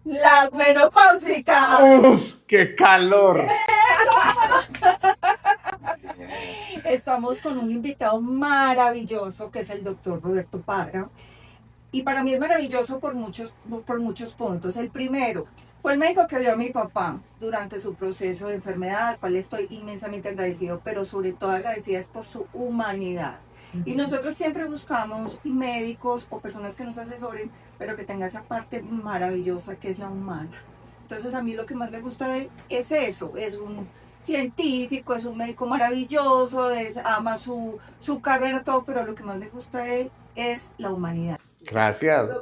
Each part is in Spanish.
Las menopáusicas. ¡Uf! ¡Qué calor! Estamos con un invitado maravilloso que es el doctor Roberto Parra. Y para mí es maravilloso por muchos puntos. El primero, fue el médico que vio a mi papá durante su proceso de enfermedad, al cual estoy inmensamente agradecido, pero sobre todo agradecida es por su humanidad. Y nosotros siempre buscamos médicos o personas que nos asesoren, pero que tenga esa parte maravillosa que es la humana. Entonces a mí lo que más me gusta de él es eso, es un científico, es un médico maravilloso, ama su carrera, todo, pero lo que más me gusta de él es la humanidad. Gracias.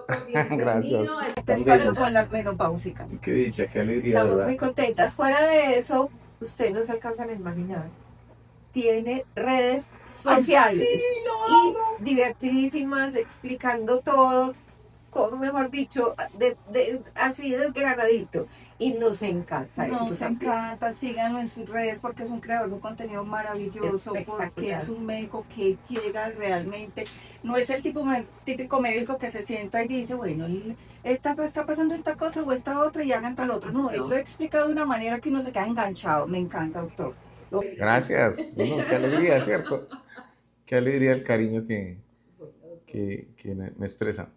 Gracias. Este espacio con las menopáusicas. Qué dicha, qué alegría, Estamos ¿verdad? muy contentas. Fuera de eso, ustedes no se alcanzan a imaginar. Tiene redes sociales y divertidísimas, explicando todo, como mejor dicho, así desgranadito. Y nos encanta. Nos eso. encanta, síganlo en sus redes porque es un creador de un contenido maravilloso, porque es un médico que llega realmente, no es el típico médico que se sienta y dice, bueno, está pasando esta cosa o esta otra y hagan tal otro. No, él lo explica de una manera que uno se queda enganchado. Me encanta, doctor. Gracias. Bueno, qué alegría, ¿cierto? Qué alegría el cariño que me expresa.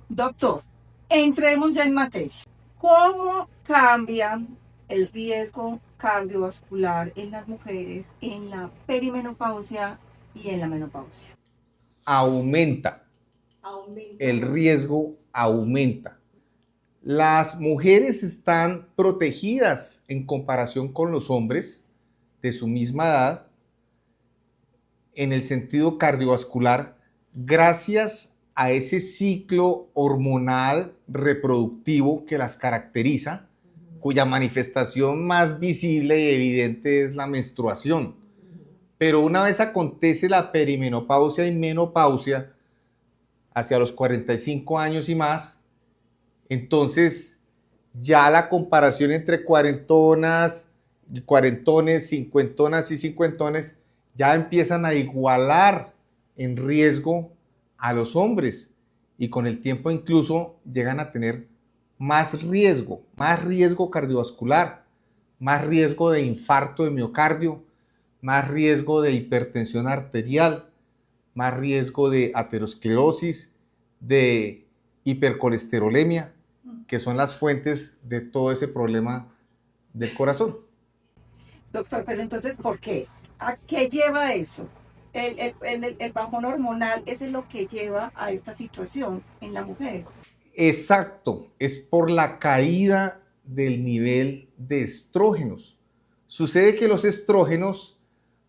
Doctor, entremos ya en materia. ¿Cómo cambia el riesgo cardiovascular en las mujeres en la perimenopausia y en la menopausia? Aumenta. El riesgo aumenta. Las mujeres están protegidas en comparación con los hombres de su misma edad en el sentido cardiovascular gracias a ese ciclo hormonal reproductivo que las caracteriza, cuya manifestación más visible y evidente es la menstruación. Pero una vez acontece la perimenopausia y menopausia, hacia los 45 años y más, entonces ya la comparación entre cuarentonas, cuarentones, cincuentonas y cincuentones ya empiezan a igualar en riesgo a los hombres y con el tiempo incluso llegan a tener más riesgo cardiovascular, más riesgo de infarto de miocardio, más riesgo de hipertensión arterial, más riesgo de aterosclerosis, de hipercolesterolemia, que son las fuentes de todo ese problema del corazón. Doctor, pero entonces, ¿por qué? ¿A qué lleva eso? El bajón hormonal, ¿eso es lo que lleva a esta situación en la mujer? Exacto, es por la caída del nivel de estrógenos. Sucede que los estrógenos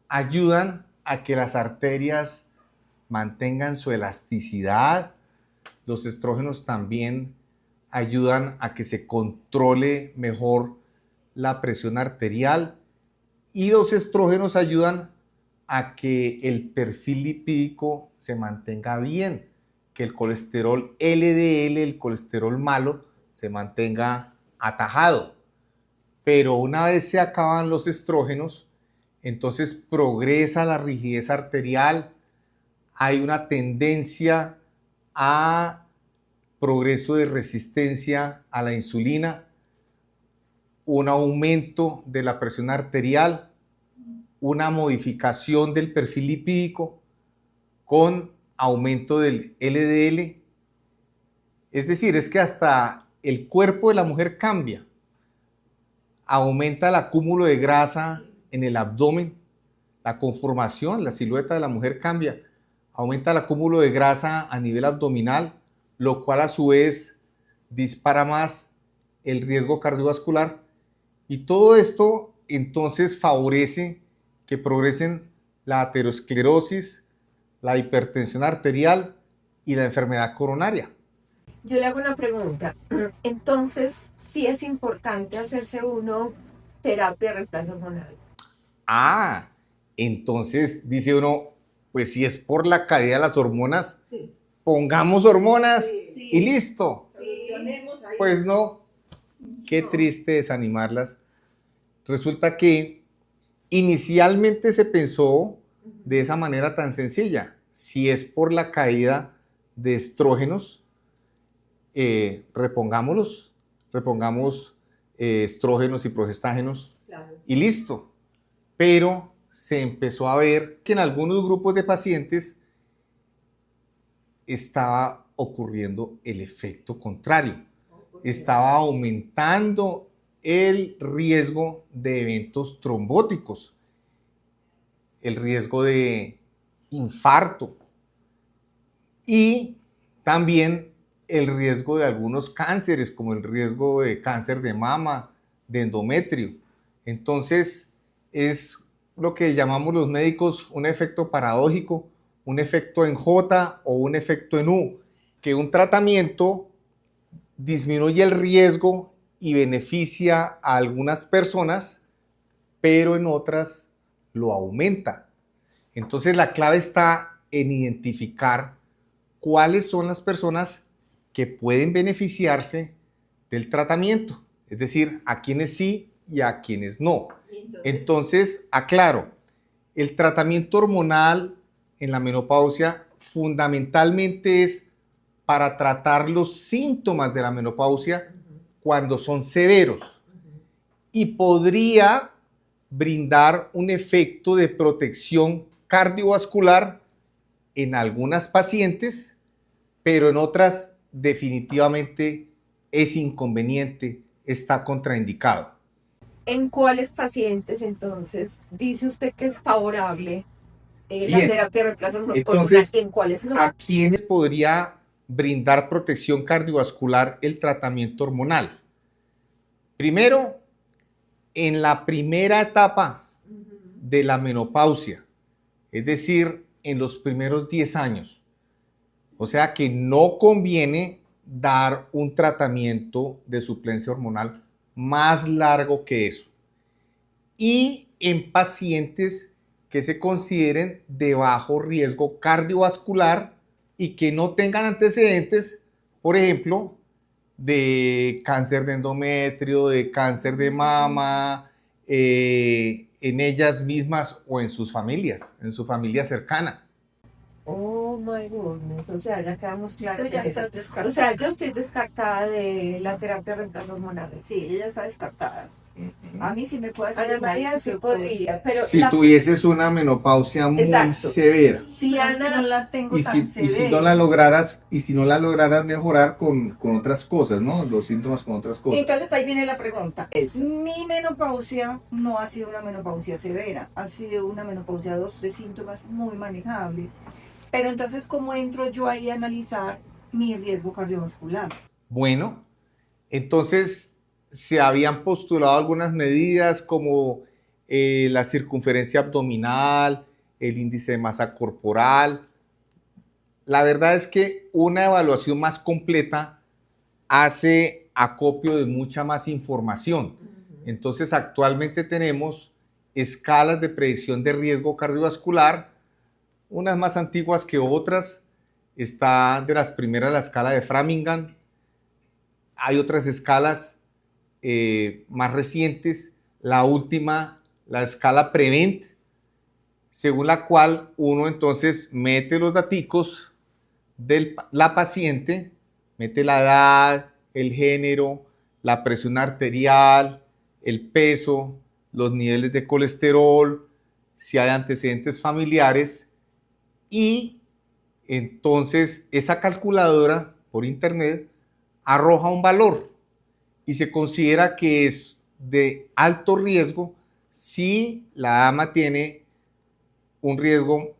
ayudan a que las arterias mantengan su elasticidad. Los estrógenos también ayudan a que se controle mejor la presión arterial y los estrógenos ayudan a que el perfil lipídico se mantenga bien, que el colesterol LDL, el colesterol malo, se mantenga atajado. Pero una vez se acaban los estrógenos, entonces progresa la rigidez arterial, hay una tendencia a progreso de resistencia a la insulina, un aumento de la presión arterial, una modificación del perfil lipídico con aumento del LDL. Es decir, es que hasta el cuerpo de la mujer cambia. Aumenta el acúmulo de grasa en el abdomen, la conformación, la silueta de la mujer cambia. Aumenta el acúmulo de grasa a nivel abdominal, lo cual a su vez dispara más el riesgo cardiovascular. Y todo esto entonces favorece que progresen la aterosclerosis, la hipertensión arterial y la enfermedad coronaria. Yo le hago una pregunta. Entonces, sí es importante hacerse uno terapia de reemplazo hormonal. Entonces dice uno, pues si es por la caída de las hormonas, sí, pongamos hormonas, sí, y listo. Sí. Pues no, qué triste desanimarlas. Resulta que inicialmente se pensó de esa manera tan sencilla. Si es por la caída de estrógenos, repongámoslos. repongamos estrógenos y progestágenos Claro. y listo. Pero se empezó a ver que en algunos grupos de pacientes estaba ocurriendo el efecto contrario. Estaba aumentando el riesgo de eventos trombóticos, el riesgo de infarto y también el riesgo de algunos cánceres, como el riesgo de cáncer de mama, de endometrio. Entonces, es lo que llamamos los médicos un efecto paradójico, un efecto en J o un efecto en U, que un tratamiento disminuye el riesgo y beneficia a algunas personas, pero en otras lo aumenta. Entonces la clave está en identificar cuáles son las personas que pueden beneficiarse del tratamiento, es decir, a quienes sí y a quienes no. Entonces, aclaro, el tratamiento hormonal en la menopausia fundamentalmente es para tratar los síntomas de la menopausia cuando son severos y podría brindar un efecto de protección cardiovascular en algunas pacientes, pero en otras definitivamente es inconveniente, está contraindicado. ¿En cuáles pacientes entonces dice usted que es favorable la Bien. terapia de reemplazo hormonal? Entonces, ¿En cuáles no? ¿a quiénes podría brindar protección cardiovascular el tratamiento hormonal? Primero, en la primera etapa de la menopausia, es decir, en los primeros 10 años. O sea que no conviene dar un tratamiento de suplencia hormonal más largo que eso. Y en pacientes que se consideren de bajo riesgo cardiovascular y que no tengan antecedentes, por ejemplo, de cáncer de endometrio, de cáncer de mama, en ellas mismas o en sus familias, en su familia cercana. Oh my goodness, o sea, ya quedamos claros. Tú ya en eso. estás descartada. O sea, yo estoy descartada de la terapia de reemplazo hormonal. Sí, ella está descartada. A mí sí me puede hacer. Ana María sí podría, pero si tuvieses una menopausia muy severa. si Ana no la tengo Y tan si severa. no la lograras mejorar con otras cosas, ¿no? Los síntomas con otras cosas. Entonces ahí viene la pregunta. Eso. Mi menopausia no ha sido una menopausia severa, ha sido una menopausia de 2-3 síntomas muy manejables. Pero entonces, ¿cómo entro yo ahí a analizar mi riesgo cardiovascular? Bueno, entonces se habían postulado algunas medidas como la circunferencia abdominal, el índice de masa corporal. La verdad es que una evaluación más completa hace acopio de mucha más información. Entonces, actualmente tenemos escalas de predicción de riesgo cardiovascular, unas más antiguas que otras. Está de las primeras la escala de Framingham. Hay otras escalas más recientes. La última, la escala Prevent, según la cual uno entonces mete los daticos de la paciente, mete la edad, el género, la presión arterial, el peso, los niveles de colesterol, si hay antecedentes familiares, y entonces esa calculadora por internet arroja un valor y se considera que es de alto riesgo si la dama tiene un riesgo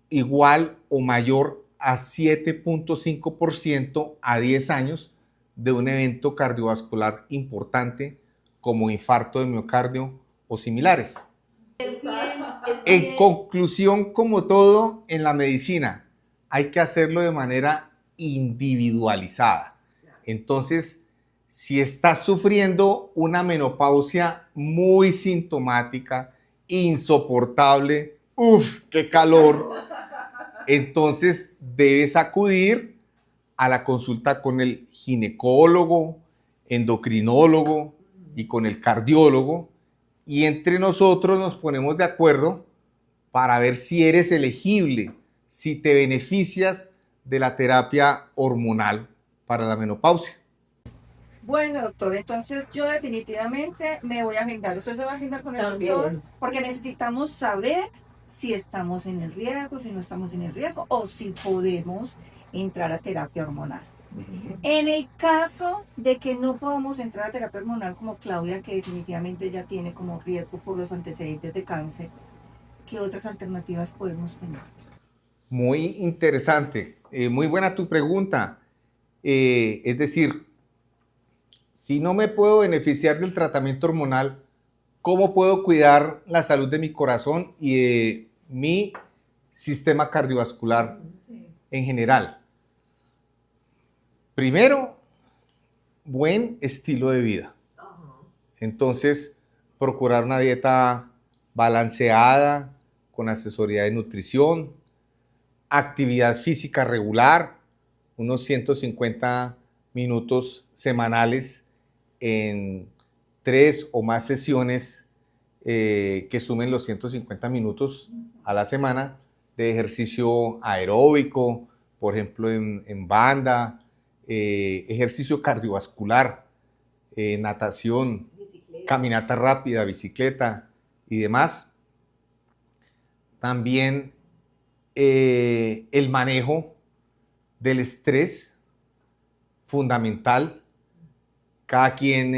igual o mayor a 7.5% a 10 años de un evento cardiovascular importante como infarto de miocardio o similares. En conclusión, como todo en la medicina, hay que hacerlo de manera individualizada. Entonces, si estás sufriendo una menopausia muy sintomática, insoportable, ¡uf, qué calor! Entonces debes acudir a la consulta con el ginecólogo, endocrinólogo y con el cardiólogo, y entre nosotros nos ponemos de acuerdo para ver si eres elegible, si te beneficias de la terapia hormonal para la menopausia. Bueno, doctor, entonces yo definitivamente me voy a agendar. ¿Usted se va a agendar con el También. doctor? Porque necesitamos saber si estamos en el riesgo, si no estamos en el riesgo o si podemos entrar a terapia hormonal. En el caso de que no podamos entrar a terapia hormonal como Claudia, que definitivamente ya tiene como riesgo por los antecedentes de cáncer, ¿qué otras alternativas podemos tener? Muy interesante, muy buena tu pregunta. Es decir, si no me puedo beneficiar del tratamiento hormonal, ¿cómo puedo cuidar la salud de mi corazón y de mi sistema cardiovascular en general? Primero, buen estilo de vida. Entonces, procurar una dieta balanceada, con asesoría de nutrición, actividad física regular, unos 150 minutos semanales en 3 o más sesiones que sumen los 150 minutos a la semana de ejercicio aeróbico, por ejemplo en banda, ejercicio cardiovascular, natación, caminata rápida, bicicleta y demás. También el manejo del estrés, fundamental. Cada quien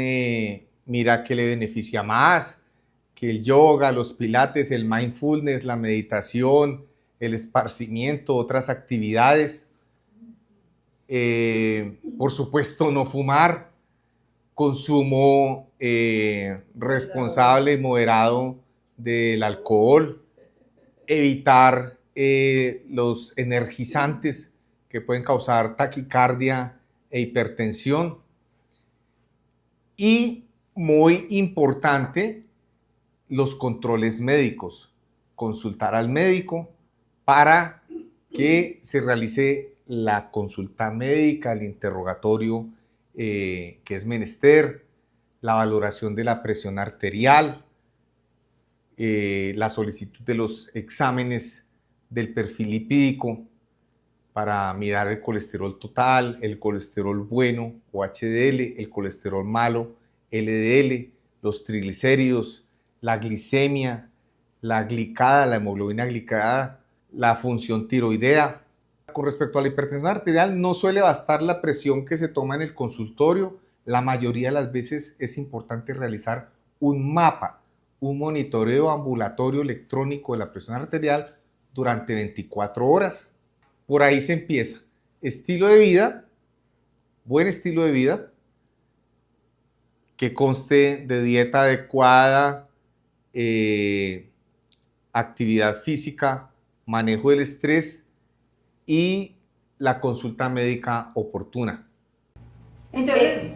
mira qué le beneficia más, que el yoga, los pilates, el mindfulness, la meditación, el esparcimiento, otras actividades. Por supuesto, no fumar, consumo responsable y moderado del alcohol, evitar los energizantes que pueden causar taquicardia e hipertensión. Y muy importante, los controles médicos. Consultar al médico para que se realice la consulta médica, el interrogatorio que es menester, la valoración de la presión arterial, la solicitud de los exámenes del perfil lipídico para mirar el colesterol total, el colesterol bueno o HDL, el colesterol malo, LDL, los triglicéridos, la glicemia, la glicada, la hemoglobina glicada, la función tiroidea. Con respecto a la hipertensión arterial, no suele bastar la presión que se toma en el consultorio. La mayoría de las veces es importante realizar un mapa, un monitoreo ambulatorio electrónico de la presión arterial durante 24 horas. Por ahí se empieza. Estilo de vida, buen estilo de vida, que conste de dieta adecuada, actividad física, manejo del estrés y la consulta médica oportuna. Entonces,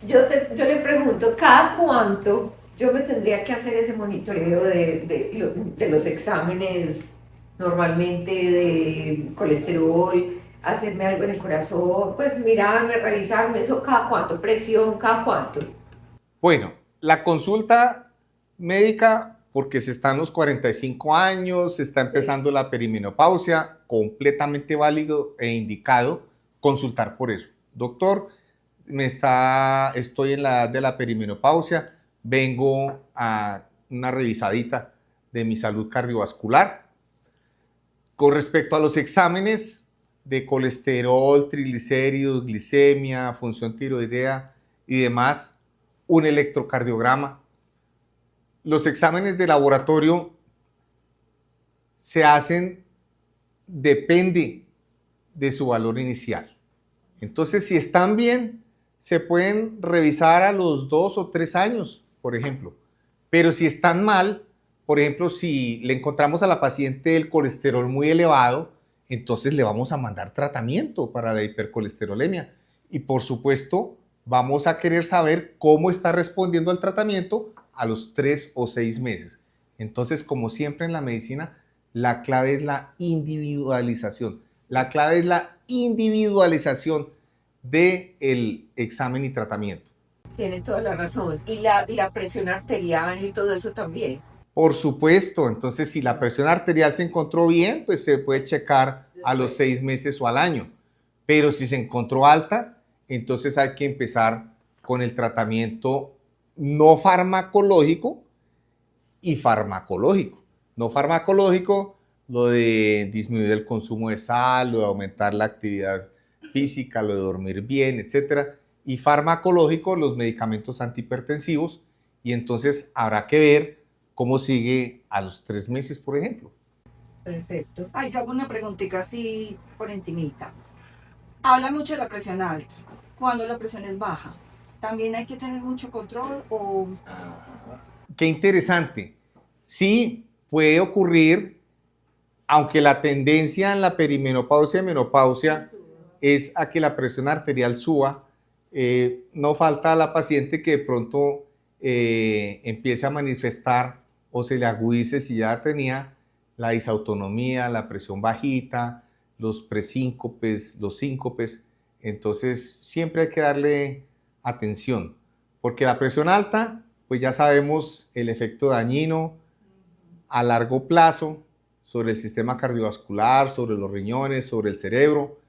Yo le pregunto, ¿cada cuánto yo me tendría que hacer ese monitoreo de los exámenes normalmente de colesterol, hacerme algo en el corazón, pues mirarme, revisarme, eso cada cuánto, presión, cada cuánto? Bueno, la consulta médica, porque se está en los 45 años, se está empezando la perimenopausia, completamente válido e indicado consultar por eso. Doctor, estoy en la edad de la perimenopausia, vengo a una revisadita de mi salud cardiovascular. Con respecto a los exámenes de colesterol, triglicéridos, glicemia, función tiroidea y demás, un electrocardiograma. Los exámenes de laboratorio se hacen, depende de su valor inicial. Entonces, si están bien, se pueden revisar a los 2 o 3 años, por ejemplo. Pero si están mal, por ejemplo, si le encontramos a la paciente el colesterol muy elevado, entonces le vamos a mandar tratamiento para la hipercolesterolemia. Y por supuesto, vamos a querer saber cómo está respondiendo al tratamiento a los 3 o 6 meses. Entonces, como siempre en la medicina, la clave es la individualización. La clave es la individualización del examen y tratamiento. Tiene toda la razón. Y la presión arterial y todo eso también. Por supuesto, entonces si la presión arterial se encontró bien, pues se puede checar a los 6 meses o al año. Pero si se encontró alta, entonces hay que empezar con el tratamiento no farmacológico y farmacológico. No farmacológico, lo de disminuir el consumo de sal, lo de aumentar la actividad física, lo de dormir bien, etc. Y farmacológico, los medicamentos antihipertensivos. Y entonces habrá que ver cómo sigue a los 3 meses, por ejemplo. Perfecto. Ay, yo hago una preguntita así por encimita. Habla mucho de la presión alta. Cuando la presión es baja, ¿también hay que tener mucho control o...? Qué interesante. Sí, puede ocurrir, aunque la tendencia en la perimenopausia y menopausia es a que la presión arterial suba, no falta a la paciente que de pronto empiece a manifestar o se le agudice si ya tenía la disautonomía, la presión bajita, los presíncopes, los síncopes. Entonces siempre hay que darle atención, porque la presión alta, pues ya sabemos el efecto dañino a largo plazo sobre el sistema cardiovascular, sobre los riñones, sobre el cerebro,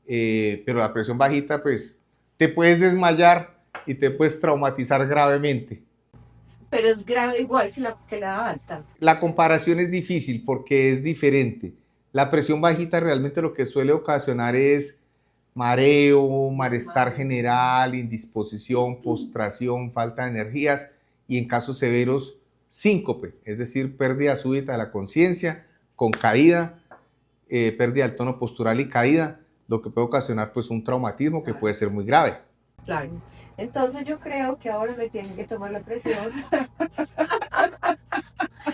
pero la presión bajita, pues te puedes desmayar y te puedes traumatizar gravemente. Pero es grave igual que la alta. La comparación es difícil porque es diferente. La presión bajita realmente lo que suele ocasionar es mareo, malestar general, indisposición, postración, falta de energías y en casos severos síncope, es decir, pérdida súbita de la conciencia con caída, pérdida del tono postural y caída, lo que puede ocasionar pues un traumatismo que puede ser muy grave. Claro. Entonces yo creo que ahora me tienen que tomar la presión.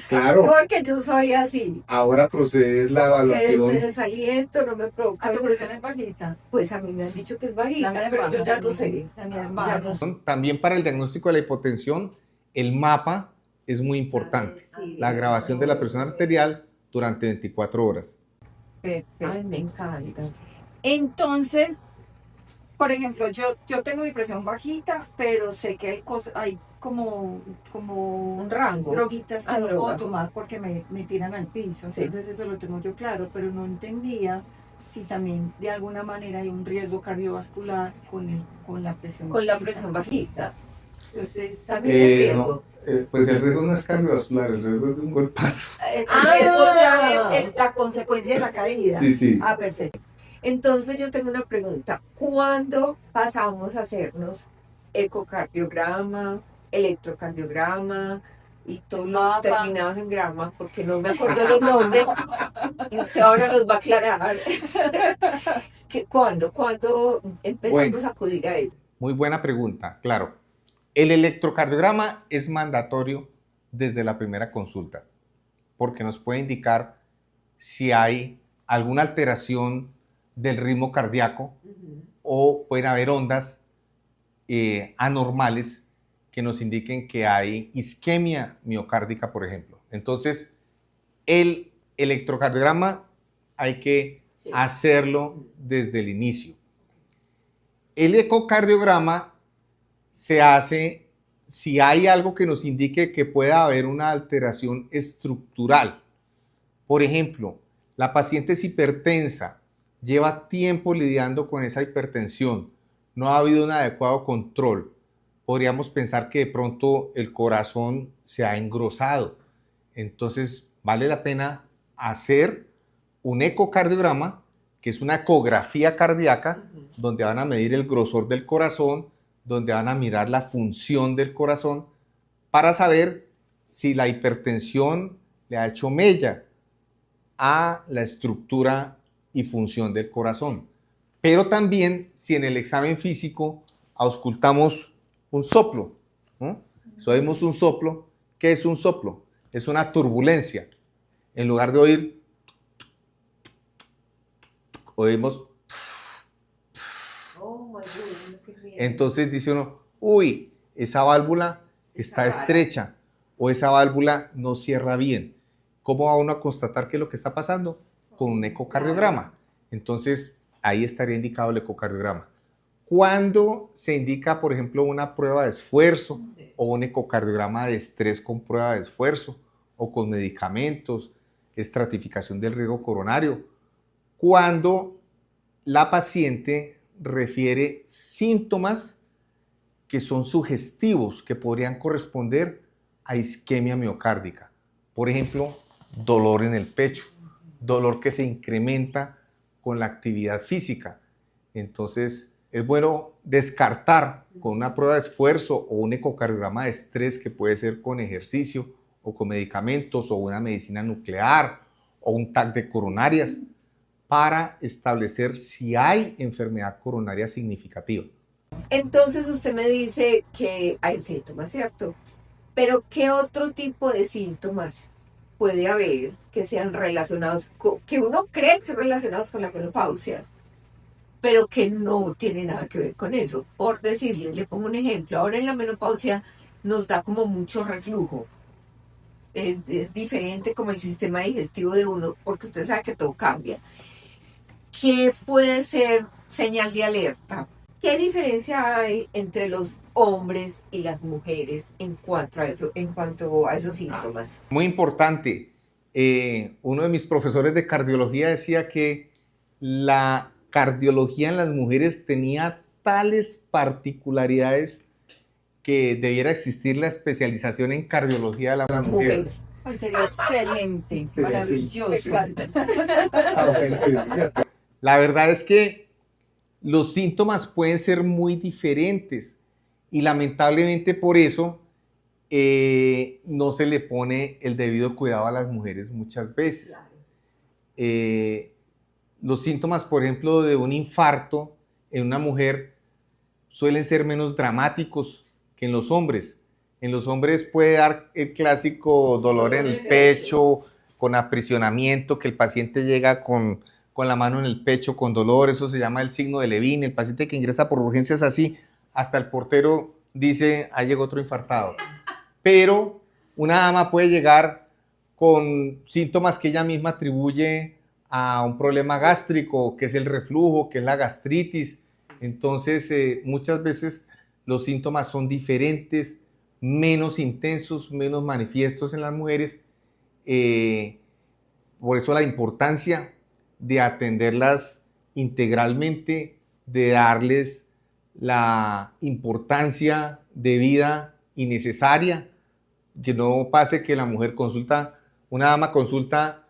Claro. Porque yo soy así. Ahora procede la evaluación. Que el desaliento no me provoca. ¿A tu presión es bajita? Pues a mí me han dicho que es bajita, La mía es pero baja, yo ya no sé. La mía es Ya baja. no sé. También para el diagnóstico de la hipotensión, el mapa es muy importante. Sí, La grabación de la presión arterial durante 24 horas. Perfecto. Ay, me encanta. Entonces, por ejemplo, yo tengo mi presión bajita, pero sé que hay como Un rango. droguitas que Ah, no droga. puedo tomar porque me tiran al piso. Sí. Entonces eso lo tengo yo claro, pero no entendía si también de alguna manera hay un riesgo cardiovascular con la presión Con la bajita. presión bajita. Entonces, También hay riesgo. Pues el riesgo no es cardiovascular, el riesgo es de un golpazo. el Ah. riesgo ya es la consecuencia de la caída. Sí. Ah, perfecto. Entonces yo tengo una pregunta. ¿Cuándo pasamos a hacernos ecocardiograma, electrocardiograma y todos los Mapa. terminados en grama? Porque no me acuerdo los nombres y usted ahora nos va a aclarar. ¿Cuándo empezamos Bueno. a acudir a eso? Muy buena pregunta, claro. El electrocardiograma es mandatorio desde la primera consulta, porque nos puede indicar si hay alguna alteración del ritmo cardíaco o pueden haber ondas anormales que nos indiquen que hay isquemia miocárdica, por ejemplo. Entonces, el electrocardiograma hay que hacerlo desde el inicio. El ecocardiograma se hace si hay algo que nos indique que pueda haber una alteración estructural. Por ejemplo, la paciente es hipertensa, lleva tiempo lidiando con esa hipertensión, no ha habido un adecuado control. Podríamos pensar que de pronto el corazón se ha engrosado. Entonces, vale la pena hacer un ecocardiograma, que es una ecografía cardíaca, donde van a medir el grosor del corazón, donde van a mirar la función del corazón, para saber si la hipertensión le ha hecho mella a la estructura y función del corazón. Pero también si en el examen físico auscultamos un soplo, ¿no? Si oímos un soplo, ¿qué es un soplo? Es una turbulencia. En lugar de oír, oímos. Oh, my goodness, qué bien. Entonces dice uno, uy, esa válvula está estrecha o esa válvula no cierra bien. ¿Cómo va uno a constatar qué es lo que está pasando? Con un ecocardiograma. Entonces, ahí estaría indicado el ecocardiograma. Cuando se indica, por ejemplo, una prueba de esfuerzo o un ecocardiograma de estrés con prueba de esfuerzo o con medicamentos, estratificación del riesgo coronario, cuando la paciente refiere síntomas que son sugestivos, que podrían corresponder a isquemia miocárdica. Por ejemplo, dolor en el pecho, dolor que se incrementa con la actividad física. Entonces, es bueno descartar con una prueba de esfuerzo o un ecocardiograma de estrés, que puede ser con ejercicio o con medicamentos o una medicina nuclear o un TAC de coronarias, para establecer si hay enfermedad coronaria significativa. Entonces usted me dice que hay síntomas, ¿cierto? Pero ¿qué otro tipo de síntomas puede haber que sean relacionados, que uno cree que relacionados con la menopausia, pero que no tiene nada que ver con eso? Por decirle, le pongo un ejemplo, ahora en la menopausia nos da como mucho reflujo. Es diferente como el sistema digestivo de uno, porque usted sabe que todo cambia. ¿Qué puede ser señal de alerta? ¿Qué diferencia hay entre los hombres y las mujeres en cuanto a esos síntomas? Muy importante. Uno de mis profesores de cardiología decía que la cardiología en las mujeres tenía tales particularidades que debiera existir la especialización en cardiología de la mujer. Ay, sería excelente, Sí, maravilloso. sí. La verdad es que los síntomas pueden ser muy diferentes y lamentablemente por eso no se le pone el debido cuidado a las mujeres muchas veces. Los síntomas, por ejemplo, de un infarto en una mujer suelen ser menos dramáticos que en los hombres. En los hombres puede dar el clásico dolor en el pecho, con aprisionamiento, que el paciente llega con la mano en el pecho con dolor, eso se llama el signo de Levine. El paciente que ingresa por urgencias así, hasta el portero dice, ahí llegó otro infartado. Pero una dama puede llegar con síntomas que ella misma atribuye a un problema gástrico, que es el reflujo, que es la gastritis. Entonces, muchas veces los síntomas son diferentes, menos intensos, menos manifiestos en las mujeres. Por eso la importancia de atenderlas integralmente, de darles la importancia debida y necesaria, que no pase que la mujer consulta, una dama consulta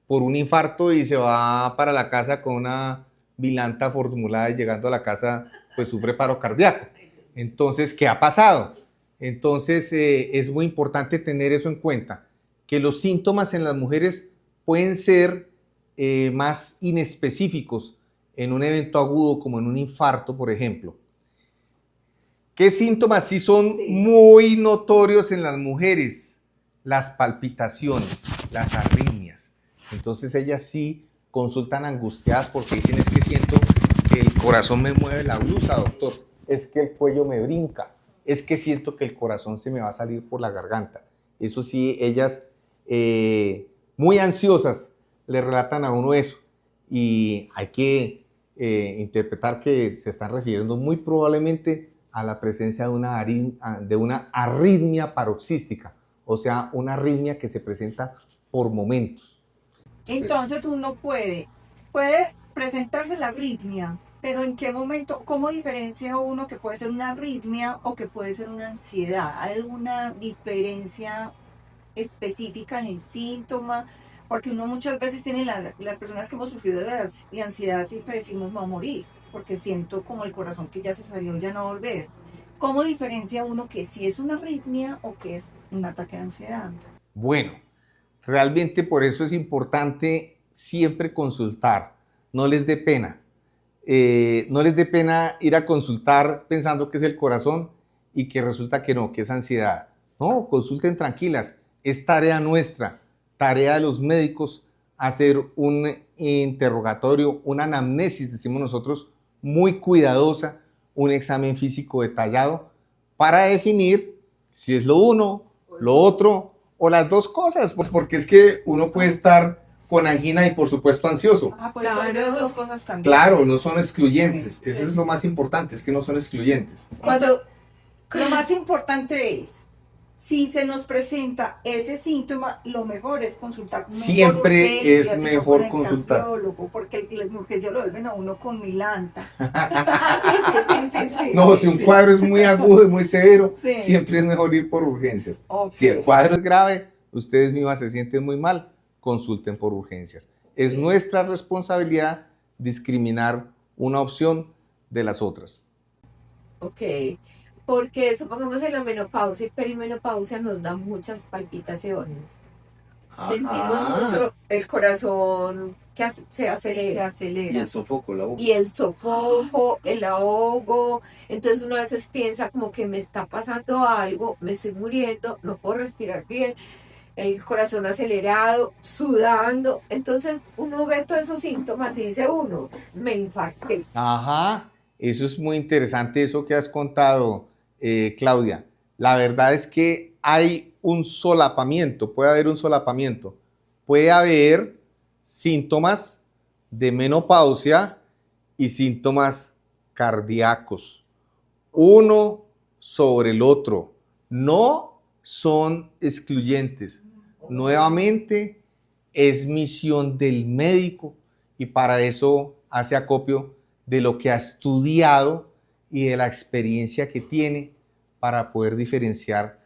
por un infarto y se va para la casa con una bilanta formulada y llegando a la casa pues sufre paro cardíaco. Entonces, ¿qué ha pasado? Entonces, es muy importante tener eso en cuenta, que los síntomas en las mujeres pueden ser más inespecíficos en un evento agudo como en un infarto, por ejemplo. ¿Qué síntomas sí son muy notorios en las mujeres? Las palpitaciones, las arritmias. Entonces ellas sí consultan angustiadas porque dicen, es que siento que el corazón me mueve la blusa, doctor. Es que el cuello me brinca. Es que siento que el corazón se me va a salir por la garganta. Eso sí, ellas muy ansiosas le relatan a uno eso. Y hay que interpretar que se están refiriendo muy probablemente a la presencia de una arritmia paroxística, o sea, una arritmia que se presenta por momentos. Entonces uno puede presentarse la arritmia, pero ¿en qué momento? ¿Cómo diferencia uno que puede ser una arritmia o que puede ser una ansiedad? ¿Hay alguna diferencia específica en el síntoma? Porque uno muchas veces tiene las personas que hemos sufrido de ansiedad, siempre decimos no morir, porque siento como el corazón que ya se salió, ya no va a volver. ¿Cómo diferencia uno que si es una arritmia o que es un ataque de ansiedad? Bueno, realmente por eso es importante siempre consultar, no les dé pena. No les dé pena ir a consultar pensando que es el corazón y que resulta que no, que es ansiedad. No, consulten tranquilas, es tarea nuestra, tarea de los médicos hacer un interrogatorio, una anamnesis, decimos nosotros, muy cuidadosa, un examen físico detallado para definir si es lo uno, lo otro o las dos cosas, pues porque es que uno puede estar con angina y por supuesto ansioso. Pues claro, dos cosas también. Claro, no son excluyentes, eso es lo más importante, es que no son excluyentes. Lo más importante es, Si se nos presenta ese síntoma, lo mejor es consultar con Siempre es mejor consultar. Porque las urgencias lo vuelven a uno con milanta. Sí. No, si un cuadro es muy agudo y muy severo, Sí. siempre es mejor ir por urgencias. Ok. Si el cuadro es grave, ustedes mismas se sienten muy mal, consulten por urgencias. Es nuestra responsabilidad discriminar una opción de las otras. Ok, porque supongamos en la menopausia y perimenopausia nos dan muchas palpitaciones. Sentimos mucho el corazón que se Se acelera. acelera. sofoco, la boca. Y el sofoco, el ahogo, entonces uno a veces piensa como que me está pasando algo, me estoy muriendo, no puedo respirar bien, el corazón acelerado, sudando, entonces uno ve todos esos síntomas y dice uno, me infarté. Ajá, eso es muy interesante, eso que has contado, Claudia. La verdad es que hay un solapamiento, puede haber un solapamiento. Puede haber síntomas de menopausia y síntomas cardíacos, uno sobre el otro. No son excluyentes. Nuevamente, es misión del médico y para eso hace acopio de lo que ha estudiado y de la experiencia que tiene para poder diferenciar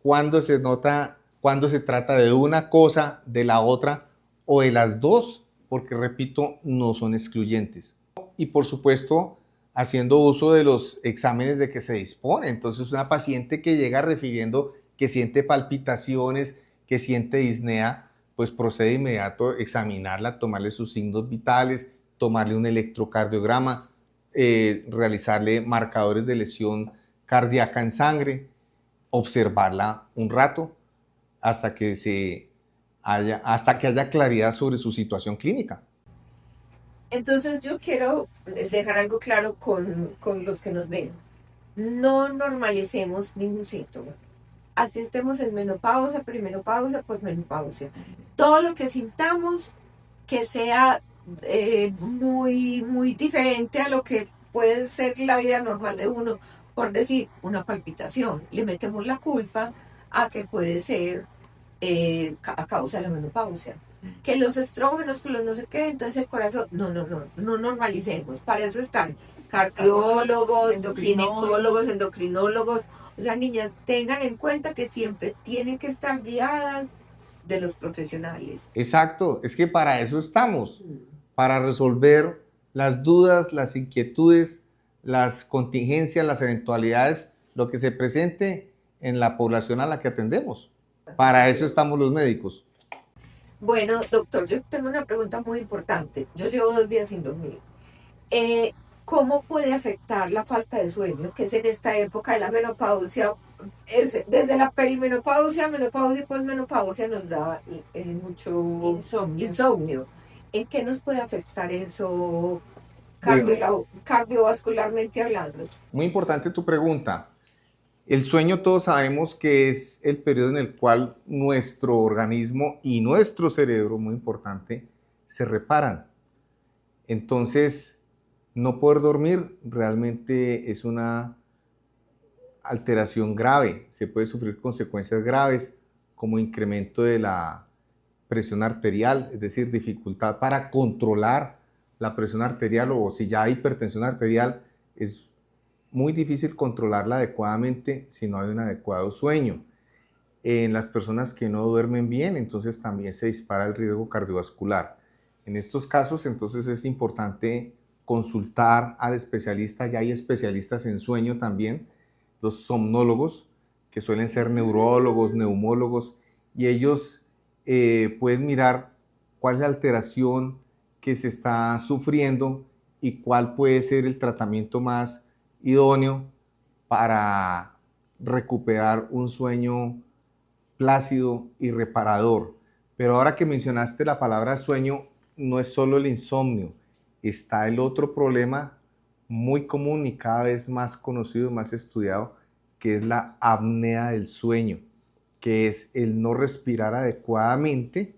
cuándo se nota, cuándo se trata de una cosa, de la otra o de las dos, porque repito, no son excluyentes. Y por supuesto, haciendo uso de los exámenes de que se dispone. Entonces, una paciente que llega refiriendo que siente palpitaciones, que siente disnea, pues procede de inmediato a examinarla, tomarle sus signos vitales, tomarle un electrocardiograma, realizarle marcadores de lesión cardíaca en sangre, observarla un rato hasta que haya claridad sobre su situación clínica. Entonces yo quiero dejar algo claro con los que nos ven. No normalicemos ningún síntoma. Así estemos en menopausia, perimenopausia, posmenopausia. Todo lo que sintamos que sea muy diferente a lo que puede ser la vida normal de uno, por decir, una palpitación. Le metemos la culpa a que puede ser a causa de la menopausia. Que los estrógenos, que los no sé qué, entonces el corazón, no normalicemos. Para eso están cardiólogos, ginecólogos, endocrinólogos. O sea, niñas, tengan en cuenta que siempre tienen que estar guiadas de los profesionales. Exacto, es que para eso estamos, para resolver las dudas, las inquietudes, las contingencias, las eventualidades, lo que se presente en la población a la que atendemos. Para eso estamos los médicos. Bueno, doctor, yo tengo una pregunta muy importante. Yo llevo 2 días sin dormir. ¿Cómo puede afectar la falta de sueño, que es en esta época de la menopausia? Desde la perimenopausia, menopausia y posmenopausia nos da mucho insomnio. ¿En qué nos puede afectar eso cardiovascularmente hablando? Muy importante tu pregunta. El sueño todos sabemos que es el periodo en el cual nuestro organismo y nuestro cerebro, muy importante, se reparan. Entonces, no poder dormir realmente es una alteración grave. Se puede sufrir consecuencias graves como incremento de la presión arterial, es decir, dificultad para controlar la presión arterial, o si ya hay hipertensión arterial, es muy difícil controlarla adecuadamente si no hay un adecuado sueño. En las personas que no duermen bien, entonces también se dispara el riesgo cardiovascular. En estos casos, entonces es importante consultar al especialista. Ya hay especialistas en sueño también, los somnólogos, que suelen ser neurólogos, neumólogos, y ellos pueden mirar cuál es la alteración que se está sufriendo y cuál puede ser el tratamiento más idóneo para recuperar un sueño plácido y reparador. Pero ahora que mencionaste la palabra sueño, no es solo el insomnio, está el otro problema muy común y cada vez más conocido, más estudiado, que es la apnea del sueño, que es el no respirar adecuadamente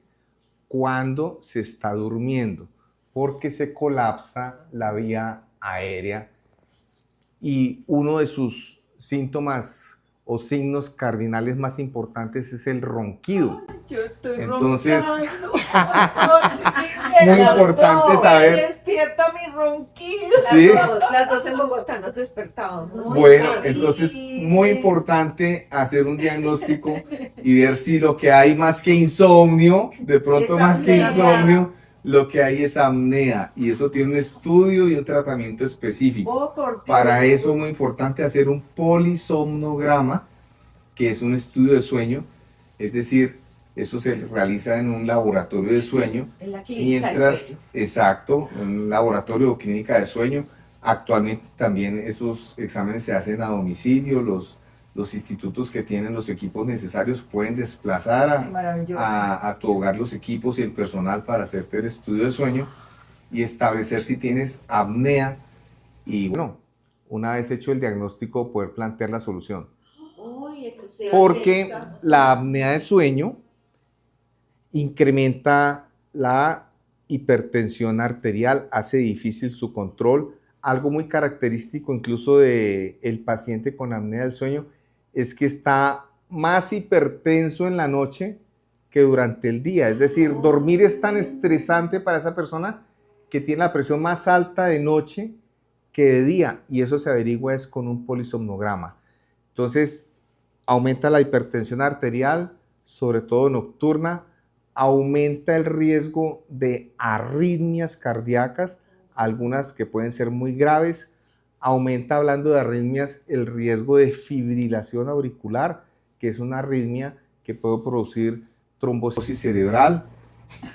cuando se está durmiendo, porque se colapsa la vía aérea y uno de sus síntomas o signos cardinales más importantes es el ronquido. Yo estoy Entonces, roncando. Muy importante saber. Despierta mi ronquido. Sí. Las dos en Bogotá nos despertábamos. Bueno, entonces muy importante hacer un diagnóstico y ver si lo que hay más que insomnio, de pronto Es más que apnea. insomnio, lo que hay es apnea y eso tiene un estudio y un tratamiento específico. Oh, por Dios. Para eso es muy importante hacer un polisomnograma, que es un estudio de sueño, es decir, eso se realiza en un laboratorio de sueño. En la clínica. Mientras, exacto, en un laboratorio o clínica de sueño, actualmente también esos exámenes se hacen a domicilio, los institutos que tienen los equipos necesarios pueden desplazar Maravilloso. a tu hogar los equipos y el personal para hacerte el estudio de sueño y establecer si tienes apnea y bueno, una vez hecho el diagnóstico poder plantear la solución. Uy, excelente. Porque la apnea de sueño incrementa la hipertensión arterial, hace difícil su control. Algo muy característico incluso del paciente con apnea del sueño es que está más hipertenso en la noche que durante el día. Es decir, dormir es tan estresante para esa persona que tiene la presión más alta de noche que de día y eso se averigua es con un polisomnograma. Entonces, aumenta la hipertensión arterial, sobre todo nocturna, aumenta el riesgo de arritmias cardíacas, algunas que pueden ser muy graves, aumenta, hablando de arritmias, el riesgo de fibrilación auricular, que es una arritmia que puede producir trombosis cerebral,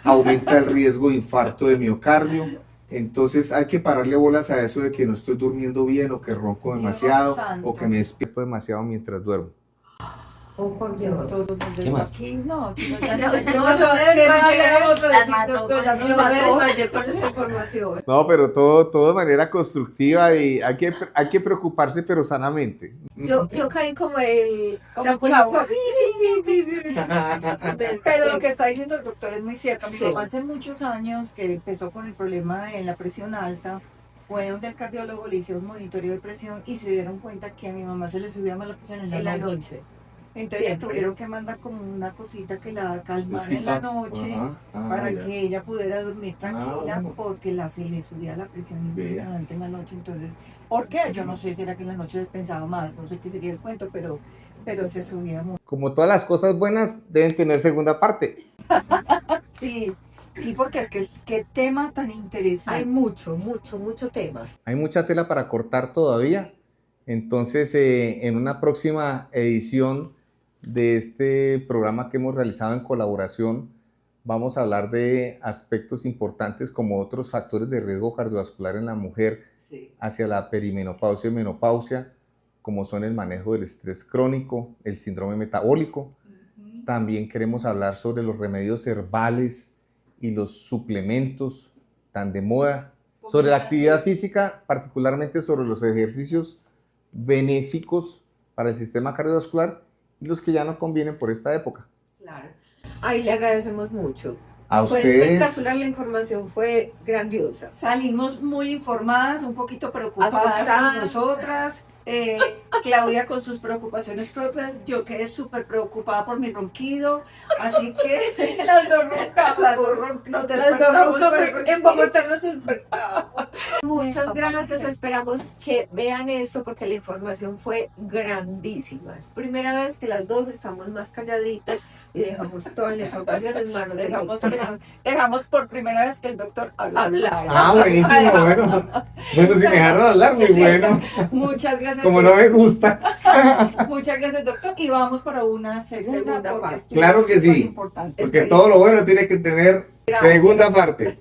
aumenta el riesgo de infarto de miocardio. Entonces hay que pararle bolas a eso de que no estoy durmiendo bien o que ronco Dios demasiado santo. o que me despierto demasiado mientras duermo. Oh, por Dios. ¿Qué más? Aquí no, aquí no, No, ya, yo me ¿qué más le vamos a Las decir, mató. doctor? Ya nos Yo me mató. desmayé con esta información. No, pero todo de manera constructiva y hay que preocuparse pero sanamente. Yo caí como el Como chapulín chavo. Pero lo que está diciendo el doctor es muy cierto. Mi Sí. mamá hace muchos años que empezó con el problema de la presión alta, fue donde el cardiólogo le hizo un monitoreo de presión y se dieron cuenta que a mi mamá se le subía más la presión en la noche. Entonces le Siempre. tuvieron que mandar como una cosita que la calmara Sí, en la noche ajá, para ya. que ella pudiera dormir tranquila bueno. porque se le subía la presión Vea. impresionante en la noche. Entonces, ¿por qué? Yo no sé, será que en la noche pensaba más, no sé qué sería el cuento, pero se subía mucho. Como todas las cosas buenas deben tener segunda parte. Sí, sí, porque es que qué tema tan Hay interesante. mucho tema. Hay mucha tela para cortar todavía. Entonces, en una próxima edición de este programa que hemos realizado en colaboración, vamos a hablar de aspectos importantes como otros factores de riesgo cardiovascular en la mujer Sí. hacia la perimenopausia y menopausia, como son el manejo del estrés crónico, el síndrome metabólico. También queremos hablar sobre los remedios herbales y los suplementos tan de moda, sobre la actividad física, particularmente sobre los ejercicios benéficos para el sistema cardiovascular y los que ya no convienen por esta época. Claro. Ay, le agradecemos mucho. A Fue ustedes, espectacular, la información fue grandiosa. Salimos muy informadas, un poquito preocupadas Asustadas. nosotras. Claudia con sus preocupaciones propias, yo quedé súper preocupada por mi ronquido, así que Las dos roncamos. las dos nos Las dos despertamos roncamos. por el En ronquido. Bogotá nos despertamos. Muchas gracias. Esperamos que vean esto porque la información fue grandísima. Es primera vez que las dos estamos más calladitas y dejamos toda la información en manos del doctor. Dejamos por primera vez que el doctor habla. Hablar. buenísimo, bueno, si me dejaron hablar, muy Sí. bueno, Muchas gracias. como no me gusta. Muchas gracias, doctor. Y vamos para una segunda Segunda porque parte. estuvo Claro que sí. súper importante. Porque todo lo bueno tiene que tener segunda parte.